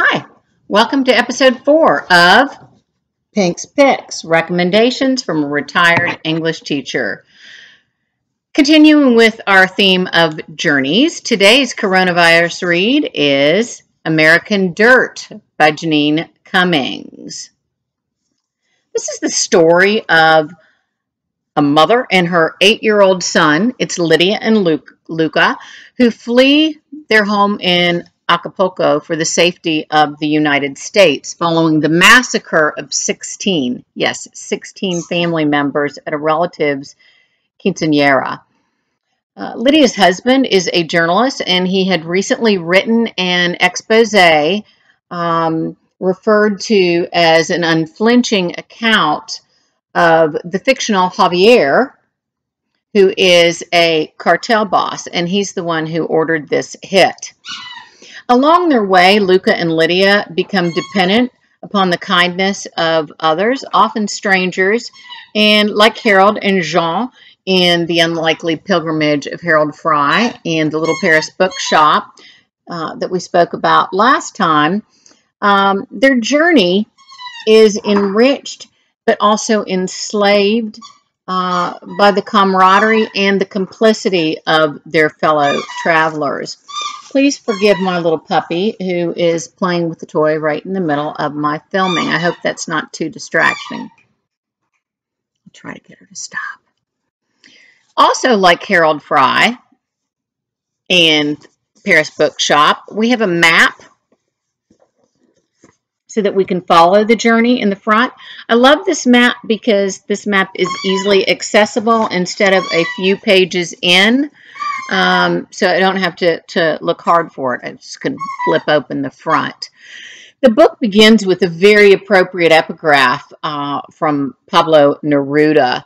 Hi, welcome to episode 4 of Pink's Picks, Recommendations from a Retired English Teacher. Continuing with our theme of journeys, today's coronavirus read is American Dirt by Jeanine Cummins. This is the story of a mother and her 8-year-old son, it's Lydia and Luca, who flee their home in Acapulco for the safety of the United States following the massacre of 16 family members at a relative's quinceanera. Lydia's husband is a journalist, and he had recently written an expose referred to as an unflinching account of the fictional Javier, who is a cartel boss, and he's the one who ordered this hit. Along their way, Luca and Lydia become dependent upon the kindness of others, often strangers, and like Harold and Jean in The Unlikely Pilgrimage of Harold Fry and the Little Paris Bookshop that we spoke about last time, their journey is enriched but also enslaved by the camaraderie and the complicity of their fellow travelers. Please forgive my little puppy who is playing with the toy right in the middle of my filming. I hope that's not too distracting. I'll try to get her to stop. Also, like Harold Fry and Paris Bookshop, we have a map so that we can follow the journey in the front. I love this map because this map is easily accessible instead of a few pages in. So I don't have to look hard for it. I just can flip open the front. The book begins with a very appropriate epigraph from Pablo Neruda.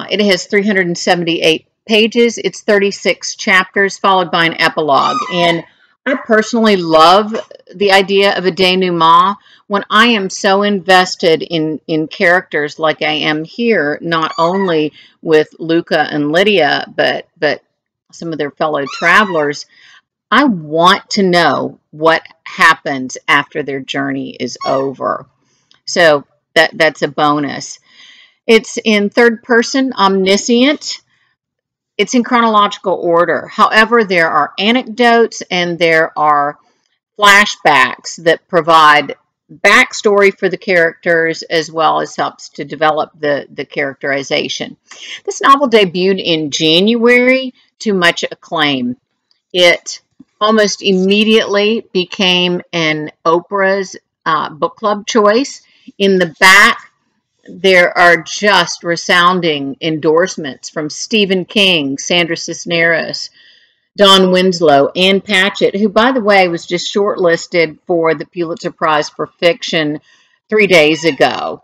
It has 378 pages. It's 36 chapters followed by an epilogue. And I personally love the idea of a denouement when I am so invested in characters like I am here, not only with Luca and Lydia, but some of their fellow travelers. I want to know what happens after their journey is over. So that's a bonus. It's in third person, omniscient. It's in chronological order. However, there are anecdotes and there are flashbacks that provide backstory for the characters as well as helps to develop the characterization. This novel debuted in January to much acclaim. It almost immediately became an Oprah's book club choice. In the back, there are just resounding endorsements from Stephen King, Sandra Cisneros, Don Winslow, Ann Patchett, who, by the way, was just shortlisted for the Pulitzer Prize for Fiction 3 days ago.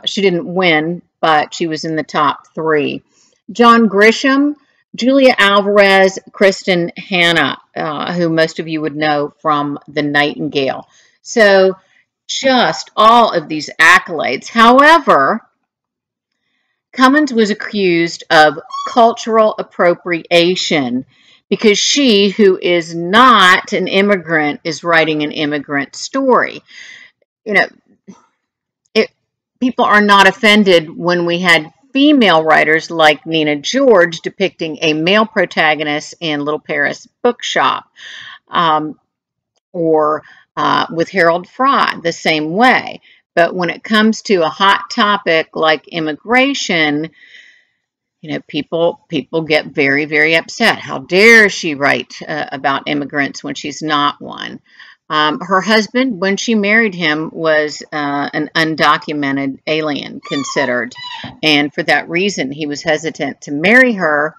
She didn't win, but she was in the top 3. John Grisham, Julia Alvarez, Kristen Hanna, who most of you would know from The Nightingale. So just all of these accolades. However, Cummins was accused of cultural appropriation because she, who is not an immigrant, is writing an immigrant story. You know, people are not offended when we had female writers like Nina George depicting a male protagonist in Little Paris Bookshop, or with Harold Fry the same way. But when it comes to a hot topic like immigration, you know, people get very, very upset. How dare she write about immigrants when she's not one? Her husband, when she married him, was an undocumented alien considered. And for that reason, he was hesitant to marry her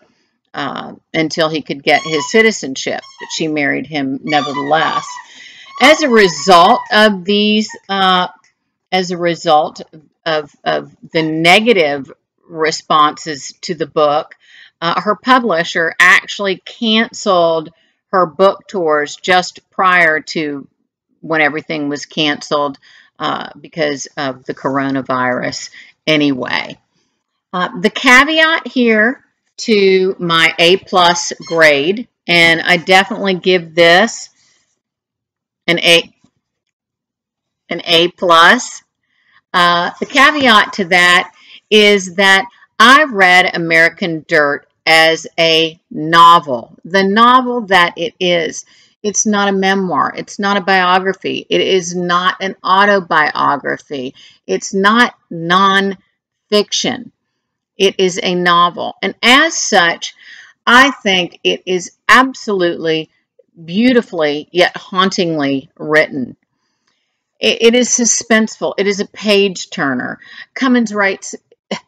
until he could get his citizenship. But she married him nevertheless. As a result of these, as a result of the negative responses to the book, her publisher actually canceled her book tours just prior to when everything was canceled because of the coronavirus anyway. The caveat here to my A+ grade, and I definitely give this an A. an A+. The caveat to that is that I read American Dirt as a novel, the novel that it is. It's not a memoir. It's not a biography. It is not an autobiography. It's not nonfiction. It is a novel. And as such, I think it is absolutely beautifully yet hauntingly written. It is suspenseful. It is a page turner. Cummins writes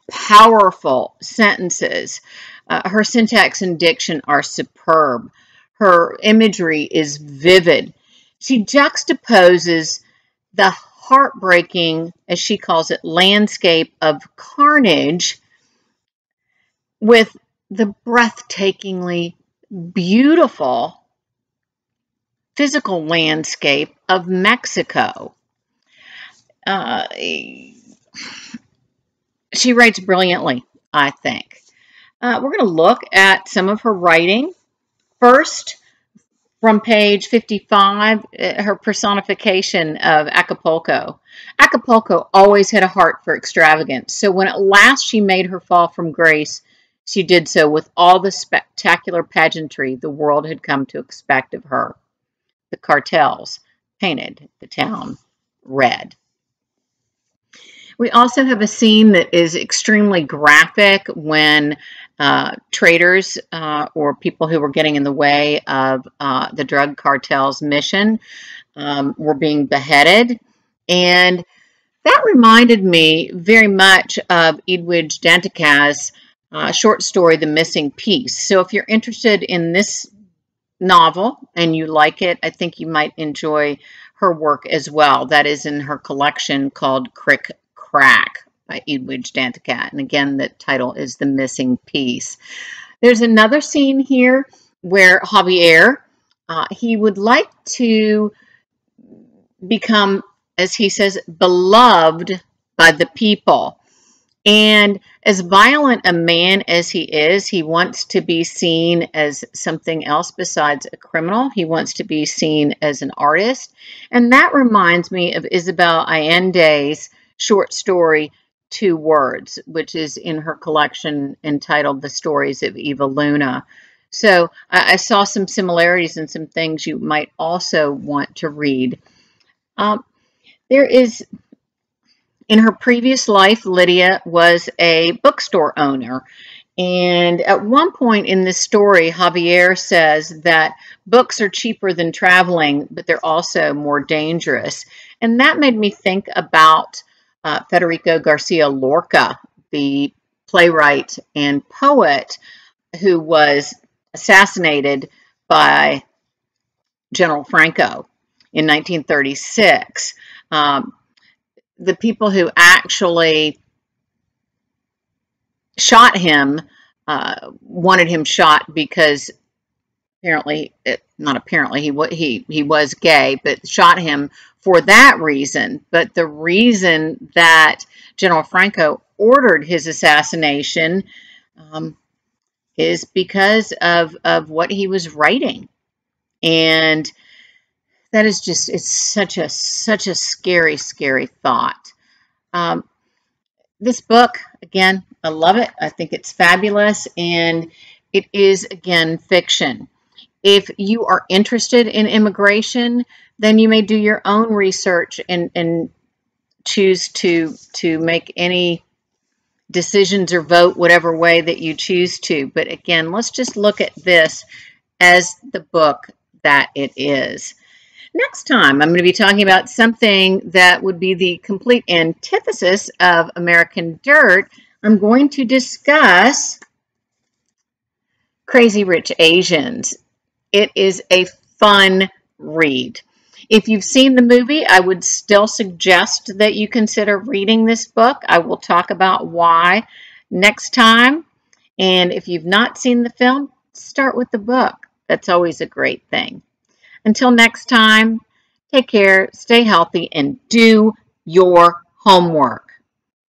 powerful sentences. Her syntax and diction are superb. Her imagery is vivid. She juxtaposes the heartbreaking, as she calls it, landscape of carnage with the breathtakingly beautiful physical landscape of Mexico. She writes brilliantly, I think. We're going to look at some of her writing. First, from page 55, her personification of Acapulco. Acapulco always had a heart for extravagance, so when at last she made her fall from grace, she did so with all the spectacular pageantry the world had come to expect of her. The cartels painted the town red. We also have a scene that is extremely graphic when traders or people who were getting in the way of the drug cartel's mission were being beheaded. And that reminded me very much of Edwidge Dantica's short story, The Missing Piece. So if you're interested in this novel and you like it, I think you might enjoy her work as well. That is in her collection called Crick Crack by Edwidge Dantica. And again, the title is The Missing Piece. There's another scene here where Javier, he would like to become, as he says, beloved by the people. And as violent a man as he is, he wants to be seen as something else besides a criminal. He wants to be seen as an artist. And that reminds me of Isabel Allende's short story, Two Words, which is in her collection entitled The Stories of Eva Luna. So I saw some similarities and some things you might also want to read. There is... In her previous life, Lydia was a bookstore owner. And at one point in this story, Javier says that books are cheaper than traveling, but they're also more dangerous. And that made me think about Federico Garcia Lorca, the playwright and poet who was assassinated by General Franco in 1936. The people who actually shot him wanted him shot because apparently, not apparently, he was gay, but shot him for that reason. But the reason that General Franco ordered his assassination is because of what he was writing. And that is just, it's such a scary, scary thought. This book, again, I love it. I think it's fabulous. And it is, again, fiction. If you are interested in immigration, then you may do your own research and choose to make any decisions or vote whatever way that you choose to. But again, let's just look at this as the book that it is. Next time, I'm going to be talking about something that would be the complete antithesis of American Dirt. I'm going to discuss Crazy Rich Asians. It is a fun read. If you've seen the movie, I would still suggest that you consider reading this book. I will talk about why next time. And if you've not seen the film, start with the book. That's always a great thing. Until next time, take care, stay healthy, and do your homework.